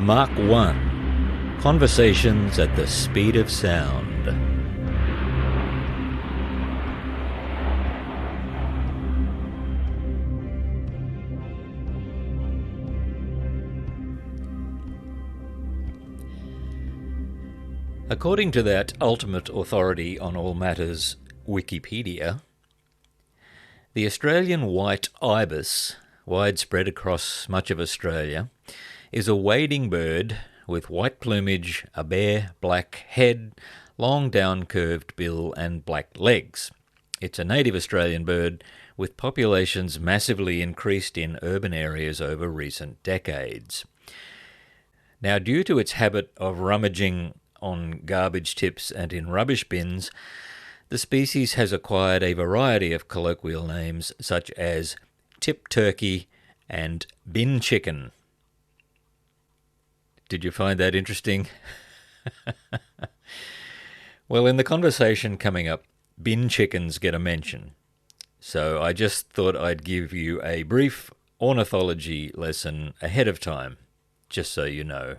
Mark 1. Conversations at the speed of sound. According to that ultimate authority on all matters, Wikipedia, the Australian white ibis, widespread across much of Australia, is a wading bird with white plumage, a bare black head, long down-curved bill and black legs. It's a native Australian bird with populations massively increased in urban areas over recent decades. Now, due to its habit of rummaging on garbage tips and in rubbish bins, the species has acquired a variety of colloquial names such as tip turkey and bin chicken. Did you find that interesting? Well, in the conversation coming up, bin chickens get a mention. So I just thought I'd give you a brief ornithology lesson ahead of time, just so you know.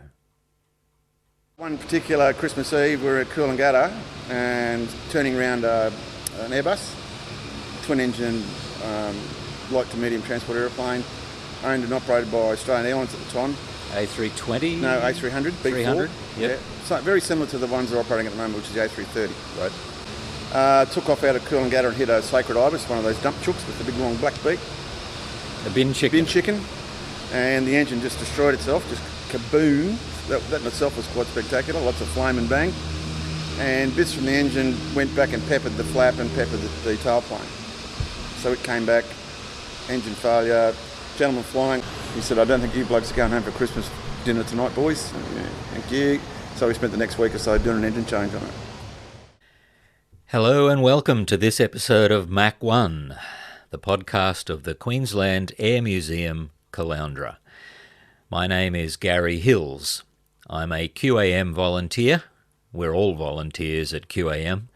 One particular Christmas Eve, we were at Caloundra and turning around an Airbus, twin-engine light to medium transport aeroplane, owned and operated by Australian Airlines at the time. A320? No, A300, B4. 300? Yep. Yeah. So very similar to the ones they're operating at the moment, which is the A330. Right. Took off out of Caloundra and hit a sacred ibis, one of those dump chooks with the big long black beak. A bin chicken? Bin chicken. And the engine just destroyed itself, just kaboom. That in itself was quite spectacular, lots of flame and bang. And bits from the engine went back and peppered the flap and peppered the tailplane. So it came back, engine failure, gentleman flying. He said, "I don't think you blokes are going home for Christmas dinner tonight, boys." Yeah, thank you. So we spent the next week or so doing an engine change on it. Hello and welcome to this episode of Mach 1, the podcast of the Queensland Air Museum, Caloundra. My name is Gary Hills. I'm a QAM volunteer. We're all volunteers at QAM.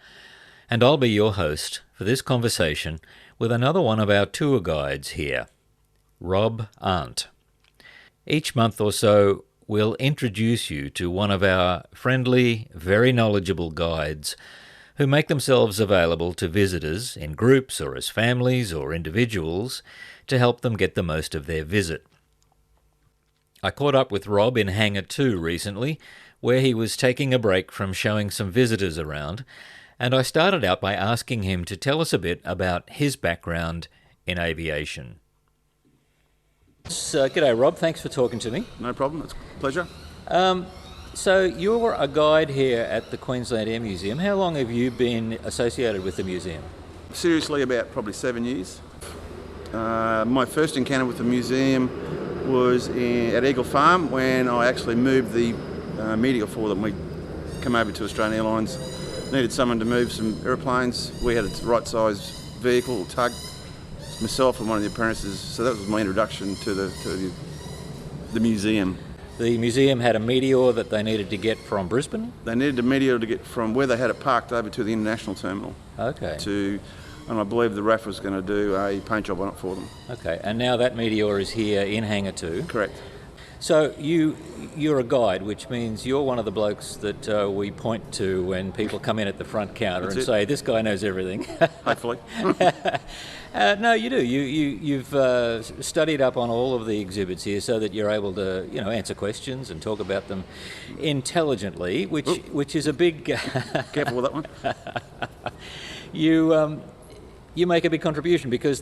And I'll be your host for this conversation with another one of our tour guides here, Rob Arndt. Each month or so, we'll introduce you to one of our friendly, very knowledgeable guides who make themselves available to visitors in groups or as families or individuals to help them get the most of their visit. I caught up with Rob in Hangar 2 recently, where he was taking a break from showing some visitors around, and I started out by asking him to tell us a bit about his background in aviation. G'day Rob, thanks for talking to me. No problem, it's a pleasure. So you're a guide here at the Queensland Air Museum. How long have you been associated with the museum? Seriously, about probably 7 years. My first encounter with the museum was at Eagle Farm when I actually moved the media for them. We come over to Australian Airlines, needed someone to move some airplanes. We had a right size vehicle, tug, myself and one of the apprentices. So that was my introduction to the museum. The museum had a Meteor that they needed to get from Brisbane? They needed a Meteor to get from where they had it parked over to the international terminal. Okay. And I believe the RAF was going to do a paint job on it for them. Okay, and now that Meteor is here in Hangar 2. Correct. So you're a guide, which means you're one of the blokes that we point to when people come in at the front counter and say, "This guy knows everything." Hopefully. No, you do. You've studied up on all of the exhibits here so that you're able to, answer questions and talk about them intelligently, which is a big. Careful with that one. You make a big contribution because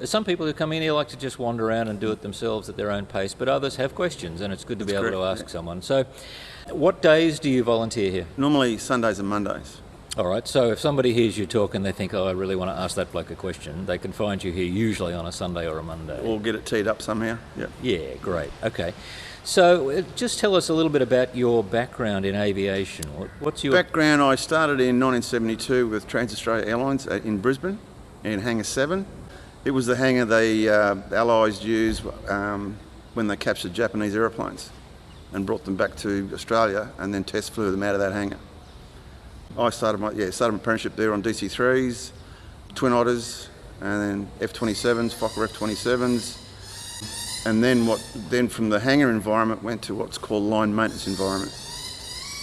some people who come in here like to just wander around and do it themselves at their own pace, but others have questions, and it's good to be able to ask someone. So, what days do you volunteer here? Normally Sundays and Mondays. All right, so if somebody hears you talk and they think, "Oh, I really want to ask that bloke a question," they can find you here usually on a Sunday or a Monday. Or get it teed up somehow. Yeah. Yeah, great. Okay. So just tell us a little bit about your background in aviation. What's your background? I started in 1972 with Trans-Australia Airlines in Brisbane, in Hangar 7. It was the hangar the Allies used when they captured Japanese aeroplanes and brought them back to Australia and then test flew them out of that hangar. I started my apprenticeship there on DC-3s, Twin Otters, and then F-27s, Fokker F-27s. and then from the hangar environment went to what's called line maintenance environment.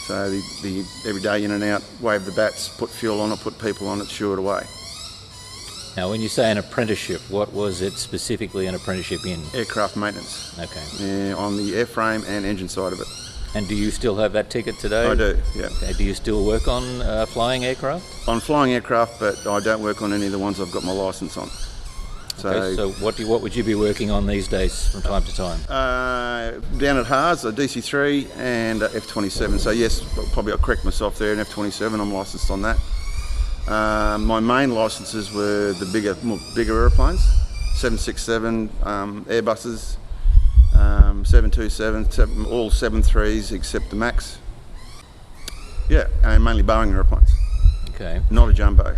So the every day in and out, wave the bats, put fuel on it, put people on it, shoo it away. Now, when you say an apprenticeship, what was it specifically an apprenticeship in? Aircraft maintenance. Okay. On the airframe and engine side of it. And do you still have that ticket today? I do, yeah. Okay. Do you still work on flying aircraft? On flying aircraft, but I don't work on any of the ones I've got my licence on. Okay, so what would you be working on these days from time to time? Down at Haas, a DC-3 and a F-27. So yes, probably I'll correct myself there, an F-27, I'm licensed on that. My main licences were the bigger aeroplanes, 767, Airbuses, 727, all 73s except the Max. Yeah, and mainly Boeing aeroplanes. Okay. Not a jumbo.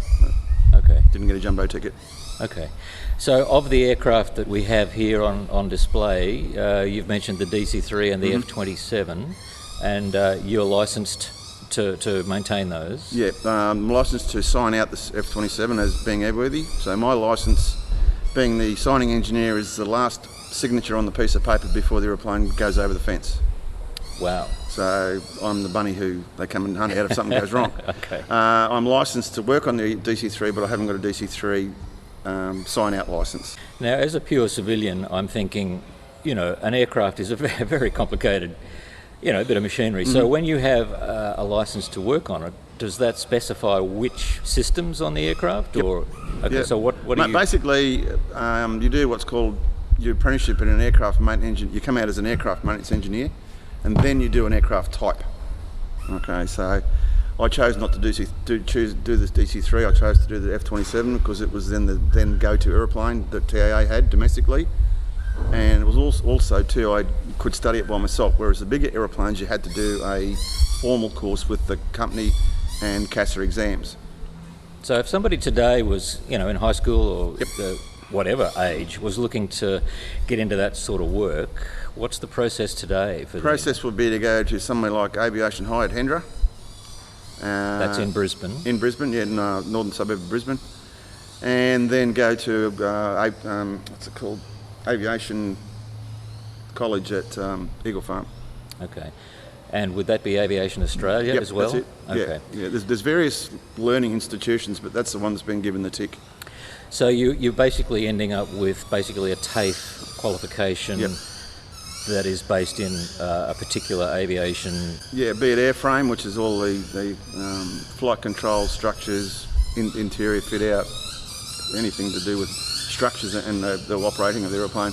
Okay. Didn't get a jumbo ticket. Okay. So of the aircraft that we have here on display, you've mentioned the DC-3 and the F-27, and you're licensed to maintain those? Yeah, I'm licensed to sign out the F-27 as being airworthy. So my licence, being the signing engineer, is the last signature on the piece of paper before the aeroplane goes over the fence. Wow. So I'm the bunny who they come and hunt out if something goes wrong. Okay. I'm licensed to work on the DC-3, but I haven't got a DC-3 sign-out licence. Now, as a pure civilian, I'm thinking, an aircraft is a very, very complicated, bit of machinery. So when you have a licence to work on it, does that specify which systems on the aircraft? Yep. Or okay, Yep. so what do you... Basically, you do what's called your apprenticeship in an aircraft maintenance engineer. You come out as an aircraft maintenance engineer, and then you do an aircraft type. Okay, so I chose not to do this DC-3. I chose to do the F-27 because it was then the go-to aeroplane that TAA had domestically, and it was also too I could study it by myself. Whereas the bigger aeroplanes, you had to do a formal course with the company and CASA exams. So if somebody today was, in high school or whatever age, was looking to get into that sort of work, what's the process today? The process would be to go to somewhere like Aviation High at Hendra. That's in Brisbane? In Brisbane, yeah, in northern suburb of Brisbane. And then go to, what's it called? Aviation College at Eagle Farm. Okay. And would that be Aviation Australia as well? That's it. Okay. Yeah. There's various learning institutions, but that's the one that's been given the tick. So you're basically ending up with basically a TAFE qualification that is based in a particular aviation... Yeah, be it airframe, which is all the flight control structures, interior fit out, anything to do with structures and the operating of the aeroplane.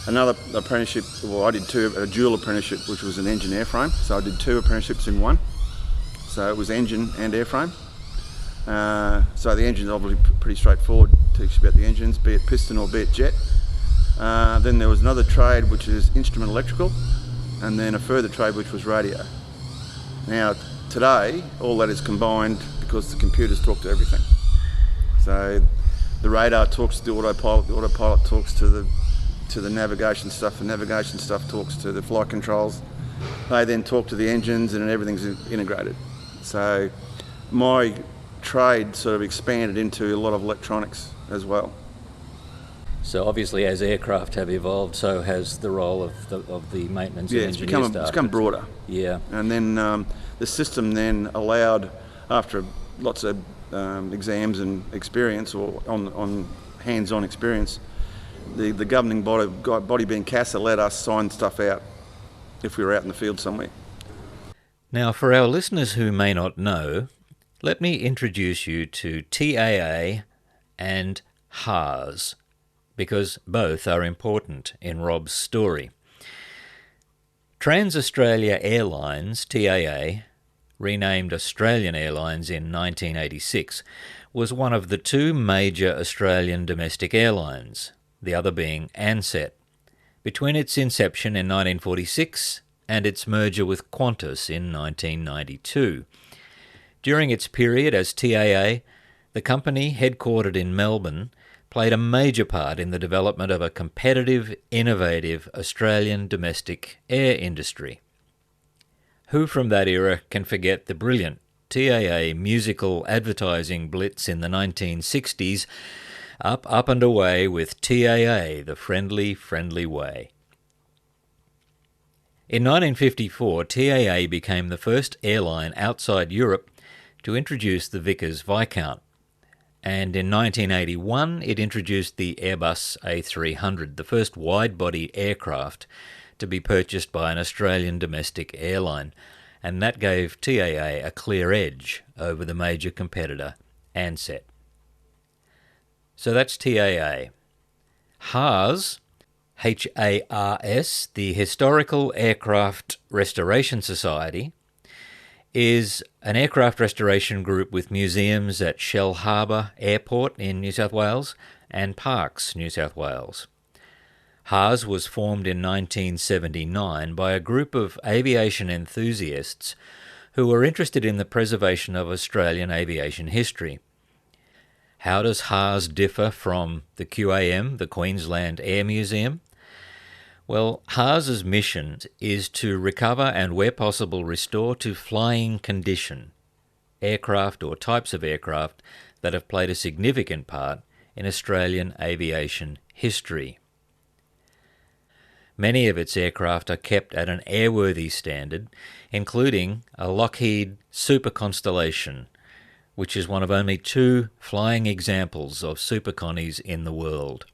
Another apprenticeship, I did a dual apprenticeship, which was an engine airframe. So I did 2 apprenticeships in one. So it was engine and airframe. So the engine's obviously pretty straightforward, teach you about the engines, be it piston or be it jet. Then there was another trade which is instrument electrical, and then a further trade which was radio. Now today all that is combined because the computers talk to everything. So the radar talks to the autopilot talks to the navigation stuff, the navigation stuff talks to the flight controls. They then talk to the engines and everything's integrated. So my trade sort of expanded into a lot of electronics as well. So obviously, as aircraft have evolved, so has the role of the maintenance and engineer staff. It's become broader. Yeah. And then the system then allowed, after lots of exams and experience, or on hands-on experience, the governing body being CASA let us sign stuff out if we were out in the field somewhere. Now, for our listeners who may not know, let me introduce you to TAA and Haas, because both are important in Rob's story. Trans-Australia Airlines, TAA, renamed Australian Airlines in 1986, was one of the 2 major Australian domestic airlines, the other being Ansett, between its inception in 1946 and its merger with Qantas in 1992. During its period as TAA, the company, headquartered in Melbourne, played a major part in the development of a competitive, innovative Australian domestic air industry. Who from that era can forget the brilliant TAA musical advertising blitz in the 1960s, Up and Away with TAA, the friendly, friendly way? In 1954, TAA became the first airline outside Europe to introduce the Vickers Viscount, and in 1981 it introduced the Airbus A300, the first wide-body aircraft to be purchased by an Australian domestic airline, and that gave TAA a clear edge over the major competitor, Ansett. So that's TAA. HARS, HARS, the Historical Aircraft Restoration Society, is an aircraft restoration group with museums at Shellharbour Airport in New South Wales and Parkes, New South Wales. HARS was formed in 1979 by a group of aviation enthusiasts who were interested in the preservation of Australian aviation history. How does HARS differ from the QAM, the Queensland Air Museum? Well, HARS's mission is to recover and, where possible, restore to flying condition aircraft or types of aircraft that have played a significant part in Australian aviation history. Many of its aircraft are kept at an airworthy standard, including a Lockheed Super Constellation, which is one of only 2 flying examples of Superconnies in the world.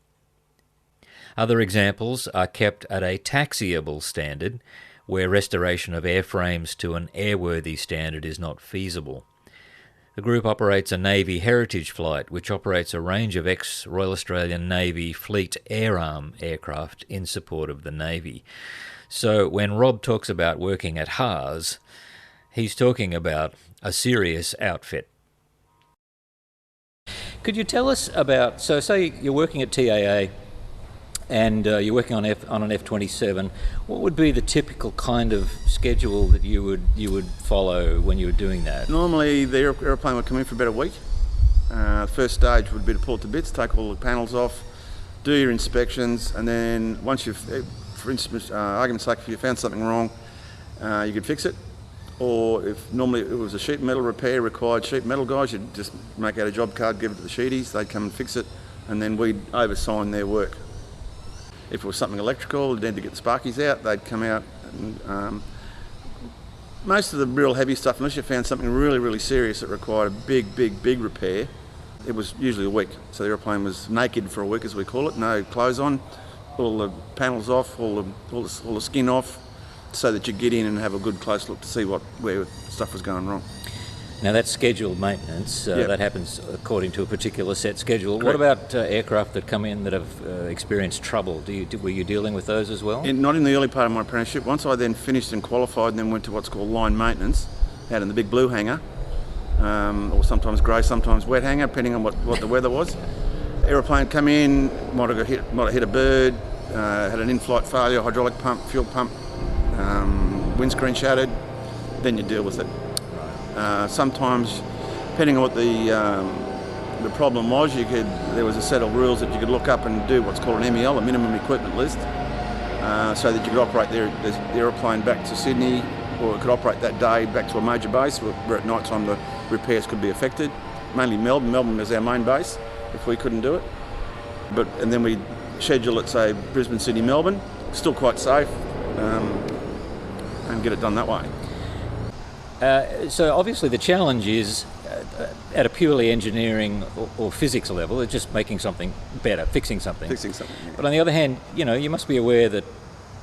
Other examples are kept at a taxiable standard, where restoration of airframes to an airworthy standard is not feasible. The group operates a Navy Heritage Flight, which operates a range of ex-Royal Australian Navy Fleet Air Arm aircraft in support of the Navy. So when Rob talks about working at HARS, he's talking about a serious outfit. Could you tell us about, so say you're working at TAA and you're working on an F-27, what would be the typical kind of schedule that you would follow when you were doing that? Normally the aeroplane would come in for about a week. The first stage would be to pull it to bits, take all the panels off, do your inspections, and then once you've, for instance, argument's sake, if you found something wrong, you could fix it. Or if normally it was a sheet metal repair, required sheet metal guys, you'd just make out a job card, give it to the sheeties, they'd come and fix it, and then we'd oversign their work. If it was something electrical, they'd need to get the sparkies out, they'd come out. And, most of the real heavy stuff, unless you found something really, really serious that required a big repair, it was usually a week. So the aeroplane was naked for a week, as we call it, no clothes on, all the panels off, all the skin off, so that you get in and have a good close look to see where stuff was going wrong. Now that's scheduled maintenance, Yep. That happens according to a particular set schedule. Correct. What about aircraft that come in that have experienced trouble? Were you dealing with those as well? Not in the early part of my apprenticeship. Once I then finished and qualified and then went to what's called line maintenance, out in the big blue hangar, or sometimes grey, sometimes wet hangar, depending on what the weather was. Aeroplane come in, might have hit a bird, had an in-flight failure, hydraulic pump, fuel pump, windscreen shattered, then you deal with it. Sometimes, depending on what the problem was, there was a set of rules that you could look up and do what's called an MEL, a minimum equipment list, so that you could operate the aeroplane back to Sydney, or it could operate that day back to a major base where at night time the repairs could be affected. Mainly Melbourne. Melbourne was our main base if we couldn't do it. And then we schedule it, say, Brisbane, Sydney, Melbourne, still quite safe, and get it done that way. So obviously the challenge is at a purely engineering or physics level, it's just making something better, fixing something. Yeah. But on the other hand, you must be aware that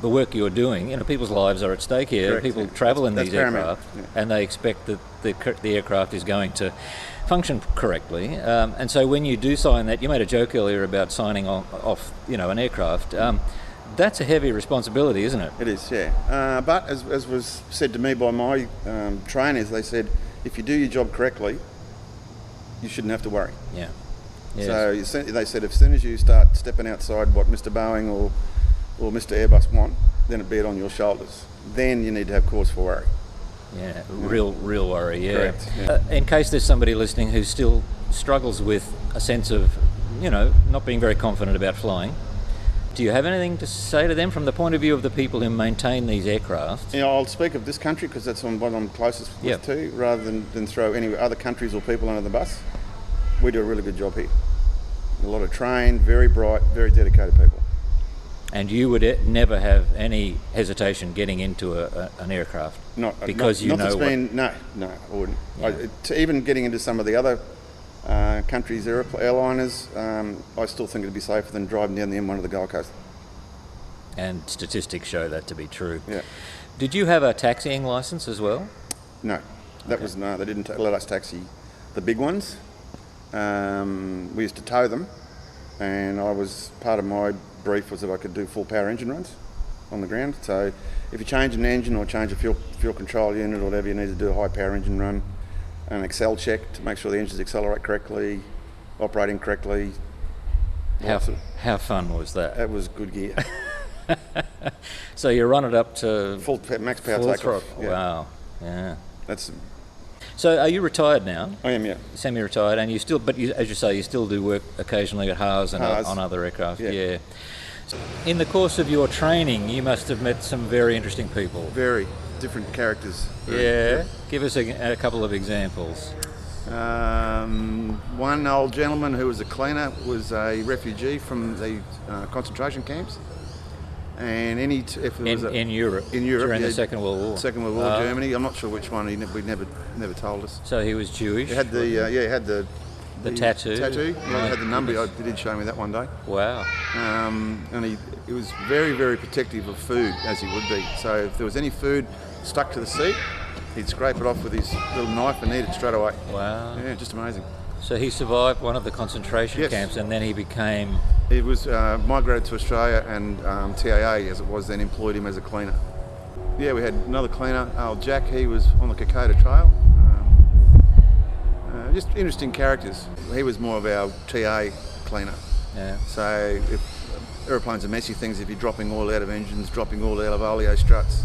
the work you're doing, people's lives are at stake here. Correct, People yeah. travel in That's these aircraft, and they expect that the aircraft is going to function correctly. And so when you do sign that, you made a joke earlier about signing off an aircraft. That's a heavy responsibility, isn't it? It is, yeah. But as was said to me by my trainers, they said, if you do your job correctly, you shouldn't have to worry. Yeah. Yes. So they said, as soon as you start stepping outside what Mr. Boeing or Mr. Airbus want, then it'd be on your shoulders. Then you need to have cause for worry. Yeah, real worry, yeah. Correct, yeah. In case there's somebody listening who still struggles with a sense of, not being very confident about flying, do you have anything to say to them from the point of view of the people who maintain these aircraft? I'll speak of this country because that's what I'm closest to, rather than throw any other countries or people under the bus. We do a really good job here. A lot of trained, very bright, very dedicated people. And you would never have any hesitation getting into an aircraft? Because No, I wouldn't. Yeah. Even getting into some of the other countries' airliners, I still think it'd be safer than driving down the M1 of the Gold Coast. And statistics show that to be true. Yeah. Did you have a taxiing licence as well? No, they didn't let us taxi the big ones. We used to tow them, and part of my brief was that I could do full power engine runs on the ground. So if you change an engine or change a fuel control unit or whatever, you need to do a high power engine run, an Excel check to make sure the engines accelerate correctly, operating correctly. How fun was that? That was good gear. So you run it up to full max power full takeoff. throttle. Yeah. Wow. Yeah. That's. So are you retired now? I am, yeah. Semi-retired, and you still, as you say, you still do work occasionally at Haas and on other aircraft. Yeah. So in the course of your training, you must have met some very interesting people. Very different characters. Yeah. Give us a couple of examples. One old gentleman who was a cleaner was a refugee from the concentration camps, and in Europe during the Second World War. Second World War, Germany. I'm not sure which one. He never told us. So he was Jewish. He had the tattoo. Tattoo. Right. He had the number. He did show me that one day. Wow. And he was very, very protective of food, as he would be. So if there was any food stuck to the seat, he'd scrape it off with his little knife and eat it straight away. Wow. Yeah, just amazing. So he survived one of the concentration camps, and then he became... He was migrated to Australia, and TAA, as it was then, employed him as a cleaner. Yeah, we had another cleaner, old Jack. He was on the Kokoda Trail. Just interesting characters. He was more of our TA cleaner. Yeah. So if aeroplanes are messy things, if you're dropping oil out of engines, dropping oil out of oleo struts,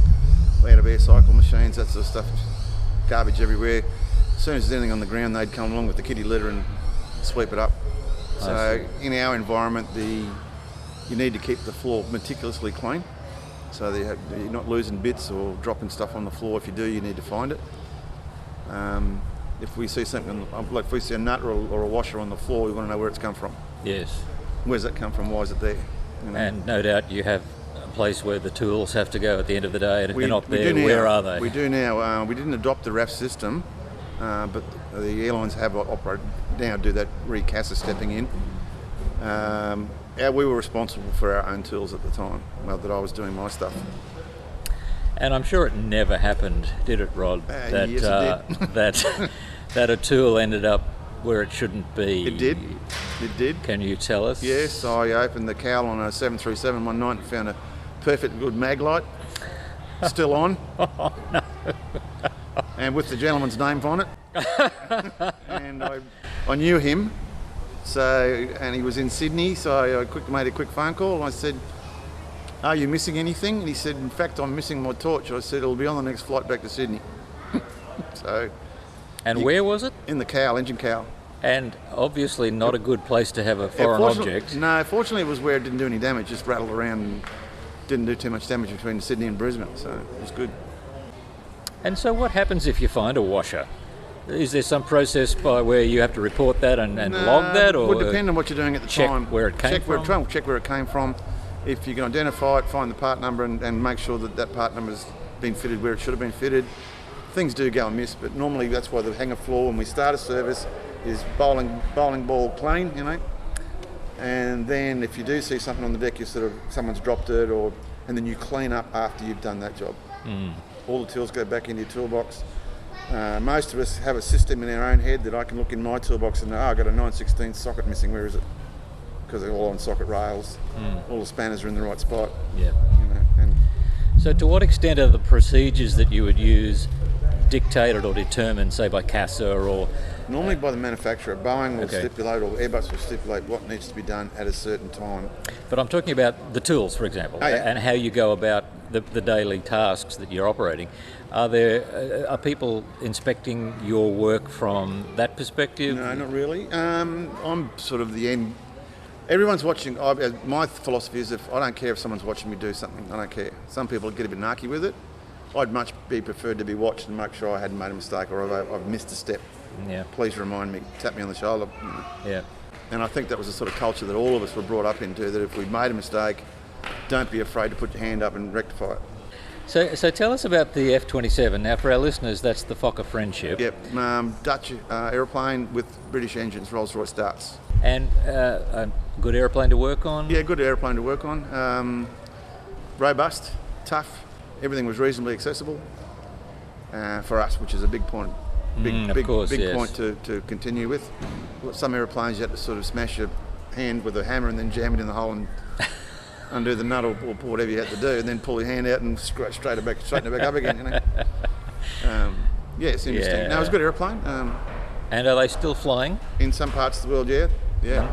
out of air cycle machines, that sort of stuff, garbage everywhere. As soon as there's anything on the ground, they'd come along with the kitty litter and sweep it up. So in our environment, you need to keep the floor meticulously clean, so that you're not losing bits or dropping stuff on the floor. If you do, you need to find it. If we see something, like if we see a nut or a washer on the floor, we want to know where it's come from. Yes. Where's that come from? Why is it there? You know? And no doubt you have a place where the tools have to go at the end of the day, and if they're not there, where are they? We do now. We didn't adopt the RAF system, but the airlines have operated now do that recasa stepping in. We were responsible for our own tools at the time, that I was doing my stuff. And I'm sure it never happened, did it, Rod? Yes, it did. that a tool ended up where it shouldn't be. It did. It did. Can you tell us? Yes, I opened the cowl on a 737 one night and found a perfect good mag light, still on. Oh, no. And with the gentleman's name on it. And I knew him, and he was in Sydney, so I made a quick phone call and I said, "Are you missing anything?" And he said, "In fact, I'm missing my torch." I said, "It'll be on the next flight back to Sydney." And where was it? In the cowl, engine cowl. And obviously not a good place to have a foreign object. No, fortunately it was where it didn't do any damage, just rattled around and didn't do too much damage between Sydney and Brisbane, so it was good. And so what happens if you find a washer? Is there some process by where you have to report that and log that? Or it would depend on what you're doing at the time. Check where it came from? Check where it came from. If you can identify it, find the part number and make sure that part number's been fitted where it should have been fitted. Things do go amiss, but normally that's why the hangar floor when we start a service is bowling ball clean, and then if you do see something on the deck, someone's dropped it, and then you clean up after you've done that job. All the tools go back into your toolbox. Most of us have a system in our own head that I can look in my toolbox and I've got a 9/16 socket missing, where is it? Because they're all on socket rails. All the spanners are in the right spot. Yeah. And so to what extent are the procedures that you would use dictated or determined, say, by CASA or... Normally by the manufacturer. Boeing will stipulate, or Airbus will stipulate what needs to be done at a certain time. But I'm talking about the tools, for example, and how you go about the daily tasks that you're operating. Are people inspecting your work from that perspective? No, not really. I'm sort of the end. Everyone's watching. My philosophy is, I don't care if someone's watching me do something. I don't care. Some people get a bit narky with it. I'd much be preferred to be watched and make sure I hadn't made a mistake or I've missed a step. Yeah. Please remind me, tap me on the shoulder. Yeah. And I think that was the sort of culture that all of us were brought up into, that if we made a mistake, don't be afraid to put your hand up and rectify it. So tell us about the F-27. Now, for our listeners, that's the Fokker Friendship. Yep, Dutch aeroplane with British engines, Rolls-Royce Darts. And a good aeroplane to work on? Yeah, good aeroplane to work on. Robust, tough. Everything was reasonably accessible for us, which is a big point. Big point to continue with. Some aeroplanes you had to sort of smash your hand with a hammer and then jam it in the hole and undo the nut or whatever you had to do, and then pull your hand out and straighten it back up again. You know. Yeah, it's interesting. Yeah. No, it was a good aeroplane. And are they still flying? In some parts of the world, yeah.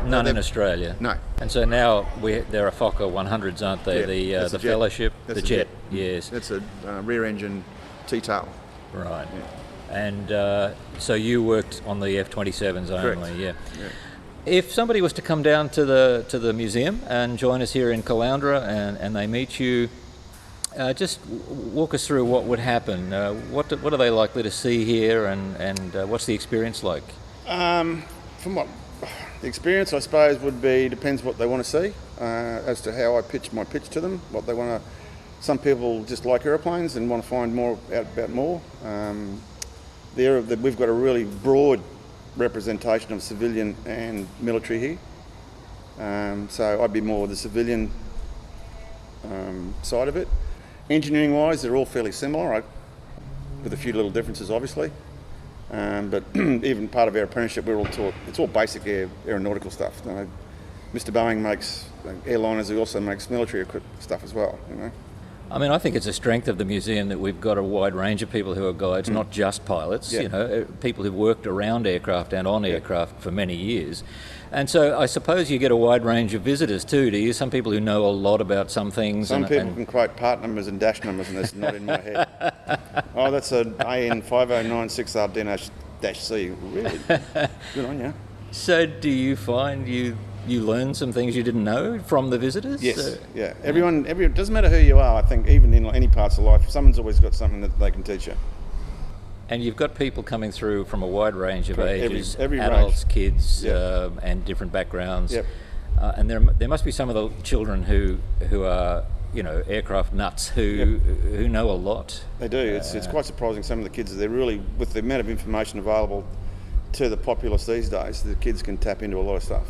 None in Australia. No. And so now there are Fokker 100s, aren't they? Yeah, the Fellowship, that's the jet. Yes. That's a rear engine T-tail. Right. Yeah. And so you worked on the F-27s only. Correct. Yeah. Yeah. If somebody was to come down to the museum and join us here in Caloundra and they meet you, just walk us through what would happen. What are they likely to see here, and what's the experience like? From what the experience, I suppose, would be depends what they want to see as to how I pitch my pitch to them. What they want to. Some people just like aeroplanes and want to find more out about more. We've got a really broad representation of civilian and military here. So I'd be more the civilian side of it. Engineering wise, they're all fairly similar, with a few little differences obviously. But even part of our apprenticeship, we're all taught, it's all basic aeronautical stuff. You know, Mr. Boeing makes airliners, he also makes military stuff as well, you know. I mean, I think it's a strength of the museum that we've got a wide range of people who are guides, not just pilots, Yeah. you know, people who've worked around aircraft and on aircraft for many years. And so I suppose you get a wide range of visitors too, do you? Some people who know a lot about some things. Some people can quote part numbers and dash numbers, and that's not in my head. Oh, that's an AN 5096RD-C. Really? Good on you. So do you find you learn some things you didn't know from the visitors? Yes, yeah. Everyone, it doesn't matter who you are, I think, even in any parts of life, someone's always got something that they can teach you. And you've got people coming through from a wide range of ages, every adults, range. kids, Yep. and different backgrounds. Yep. And there must be some of the children who are, you know, aircraft nuts who know a lot. They do. It's quite surprising, some of the kids, they're really, with the amount of information available to the populace these days, the kids can tap into a lot of stuff.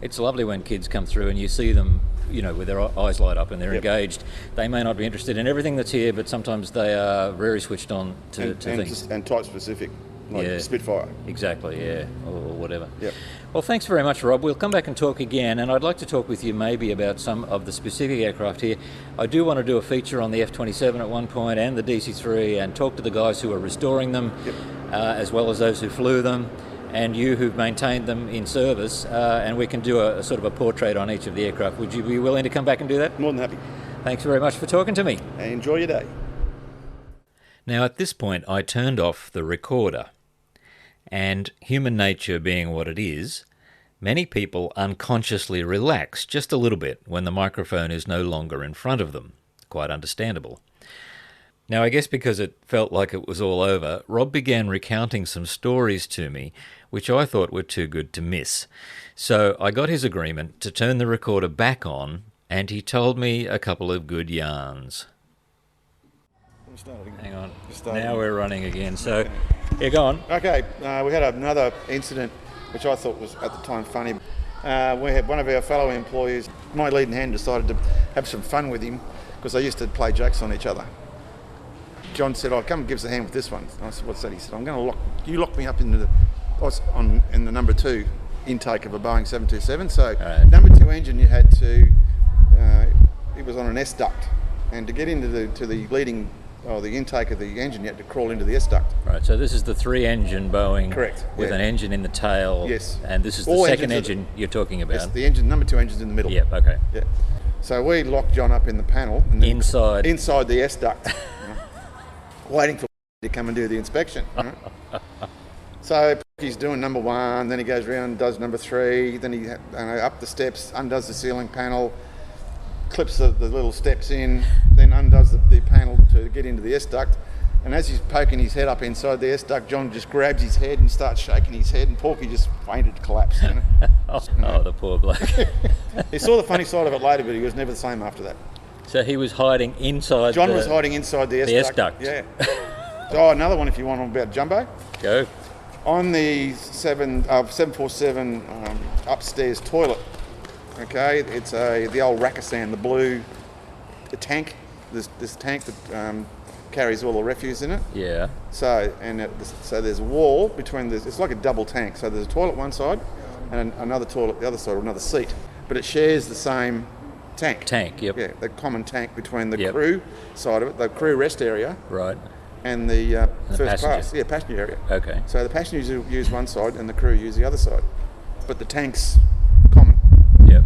It's lovely when kids come through and you see them, you know, with their eyes light up and they're Yep. engaged. They may not be interested in everything that's here, but sometimes they are very switched on to things. And type specific, like Spitfire. Exactly, yeah, or whatever. Yep. Well, thanks very much, Rob. We'll come back and talk again, and I'd like to talk with you maybe about some of the specific aircraft here. I do want to do a feature on the F-27 at one point and the DC-3 and talk to the guys who are restoring them, as well as those who flew them, and you who've maintained them in service, and we can do a sort of a portrait on each of the aircraft. Would you be willing to come back and do that? More than happy. Thanks very much for talking to me. And enjoy your day. Now, at this point, I turned off the recorder, and human nature being what it is, many people unconsciously relax just a little bit when the microphone is no longer in front of them. Quite understandable. Now, I guess because it felt like it was all over, Rob began recounting some stories to me, which I thought were too good to miss. So I got his agreement to turn the recorder back on, and he told me a couple of good yarns. Hang on. Now we're running again. So, yeah, go on. Okay, we had another incident which I thought was at the time funny. We had one of our fellow employees, my leading hand, decided to have some fun with him because they used to play jokes on each other. John said, "Oh, come and give us a hand with this one." I said, "What's that?" He said, "I'm going to lock me up in the number 2 intake of a Boeing 727. So number 2 engine, you had to, it was on an S duct, and to get into the intake of the engine, you had to crawl into the S duct. Right, so this is the 3-engine Boeing. Correct. With an engine in the tail. Yes. And this is the second engine you're talking about. Yes, the engine, number 2 engine's in the middle. Yep, okay. Yeah. So we locked John up in the panel. And then inside the S duct, waiting for to come and do the inspection. So he's doing number 1, then he goes around and does number 3, then he up the steps, undoes the ceiling panel, clips the little steps in, then undoes the panel to get into the S duct, And as he's poking his head up inside the S-duct, John just grabs his head and starts shaking his head, and Porky just fainted, collapsed. You know? Oh, the poor bloke. He saw the funny side of it later, but he was never the same after that. So he was hiding inside John was hiding inside the S-duct. Yeah. Oh, another one if you want about Jumbo. Go. On the 747 upstairs toilet, okay, it's the old Rakistan, the blue tank, this tank that carries all the refuse in it. Yeah. So there's a wall between it's like a double tank. So there's a toilet one side and another toilet the other side, or another seat, but it shares the same tank. Yep. Yeah, the common tank between the crew side of it, the crew rest area. Right. And the first passengers. class, passenger area. Okay. So the passengers use one side and the crew use the other side, but the tank's common. Yep.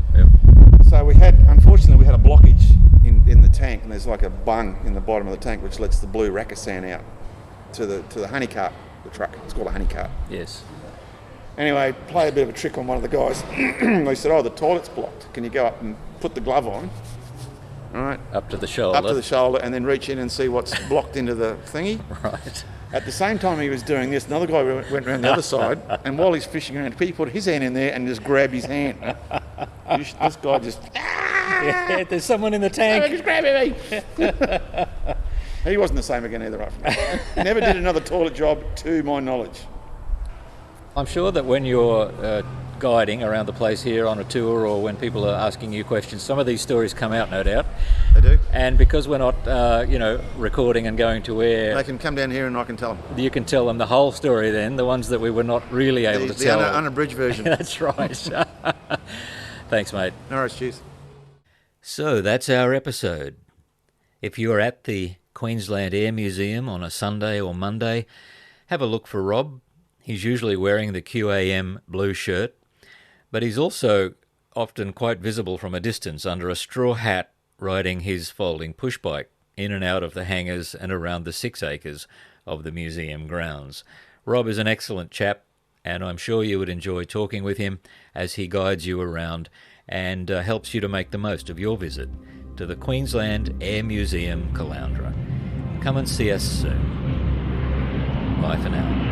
So unfortunately we had a blockage in the tank, and there's like a bung in the bottom of the tank which lets the blue Rakistan out to the honey cart, the truck. It's called a honey cart. Yes. Anyway, play a bit of a trick on one of the guys. They said, "Oh, the toilet's blocked. Can you go up and put the glove on?" All right. Up to the shoulder. Up to the shoulder, and then reach in and see what's blocked into the thingy. Right. At the same time he was doing this, another guy went around the other side, and while he's fishing around, he put his hand in there and just grabbed his hand. This guy just... Yeah, there's someone in the tank. Just grabbing me. He wasn't the same again either after that. Never did another toilet job, to my knowledge. I'm sure that when you're guiding around the place here on a tour, or when people are asking you questions, some of these stories come out, no doubt. They do. And because we're not, recording and going to air, They can come down here and I can tell them. you can tell them the whole story then, the ones that we were not really able to tell. The unabridged version. That's right. Thanks, mate. No worries, cheers. So that's our episode. If you're at the Queensland Air Museum on a Sunday or Monday, have a look for Rob. He's usually wearing the QAM blue shirt, but he's also often quite visible from a distance under a straw hat, riding his folding push bike in and out of the hangars and around the 6 acres of the museum grounds. Rob is an excellent chap, and I'm sure you would enjoy talking with him as he guides you around and helps you to make the most of your visit to the Queensland Air Museum, Caloundra. Come and see us soon. Bye for now.